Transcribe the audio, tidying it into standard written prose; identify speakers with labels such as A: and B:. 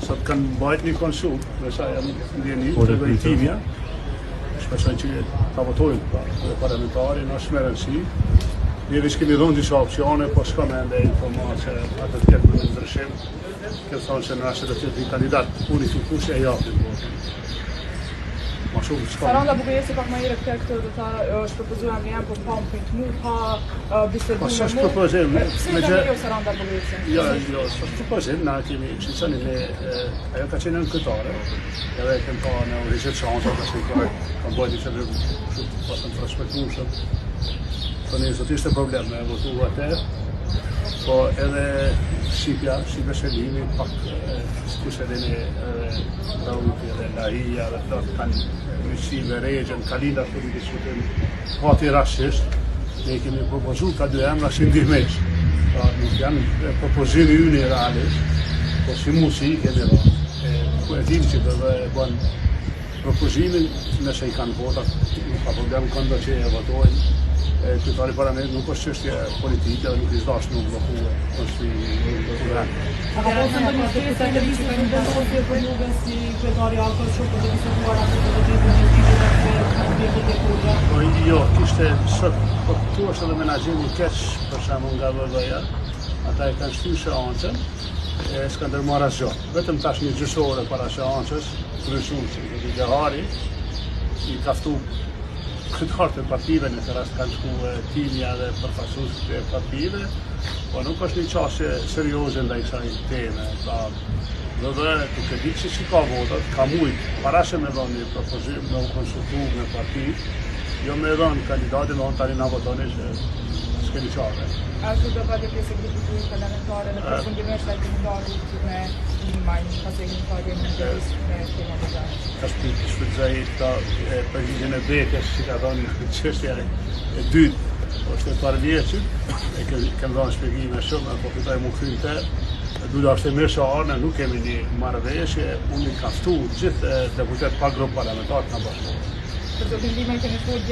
A: Sot kanë mbajt një konsult, dhe sa jam ndjeni të vejtimja, shpesojnë që të votojnë parlamentari në është me rëndësi. Njëri që kemi dhënë disa opcione, po s'ka me ndë informace atë të tjetë në ndryshim, këtë thonë që në ashtë të tjetë një kandidat unifikush e japin.
B: Saranda Bukujesi pak më herë këtë do ta është propozuar më janë po pa prit mu pa bisedë.
A: Po s'është propozim,
B: me gjë Saranda Bukujesi.
A: Jo, s'është propozim, na kemi shqiconi me ajo ka qenë nënkëtare, edhe kem pa në rishët shansa, ka qenë kam bëjt një qëllëm shumë pasën të respektushëm. Po një sot ishte problem me votu atë, po edhe Shqipja Shelimi, pak kushe edhe në Rauti edhe Lahija dhe të kanë Mëshime, Regjen, Kalida, të një diskutim pati rashisht, ne kemi propozu ka dy emra shindihmesh. Nuk janë propozimi ynë i realisht, po si musi kemi ra. Ku e dim që dhe banë propozimin, nëse i kanë votat, nuk ka problem këndo që e votojnë. Kryetari parlament nuk është çështje politike dhe nuk i zdash nuk blokue konstituimin e qeverisë.
B: A ka pasur ndonjë shtesë televizive në vendosje për juve si kryetari Alkos shumë për të diskutuar atë të
A: Po jo, kishte sot, po tu është edhe menaxhimi keq për shembull nga VV-ja, ata e kanë shtyr seancën, s'kan ndërmarrë asgjë. Vetëm tash një gjysore para seancës, kryesuesi i Gjehari i kaftu kryetarët e partive, në të rast kanë shku timja dhe përfaqësuesit e partive, po nuk është një çështje serioze ndaj kësaj teme. Dhe duke ditë që si ka votat, ka mujt, para se me dhënë një propozim, me u konsultu me partit, jo me dhënë kandidatin, me tani na votoni që s'keni qare.
B: Ashtu do pa të pjesë e grupit parlamentare në përfundimisht ai kandidatit me një pasegimtari në interes me tema të gjashtë.
A: Ka shpërzaj ta përgjigjen e Bekës, që ka dhënë çështja e dytë, është e parvjeçit, e kemë dhënë shpjegime shumë, po fitaj mu krynte. Duda është e mirë që arne, nuk kemi një marrëveshje, unë i kaftu gjithë deputet pa grupë parlamentarë në bashkë.
B: Për të vendime kemi folur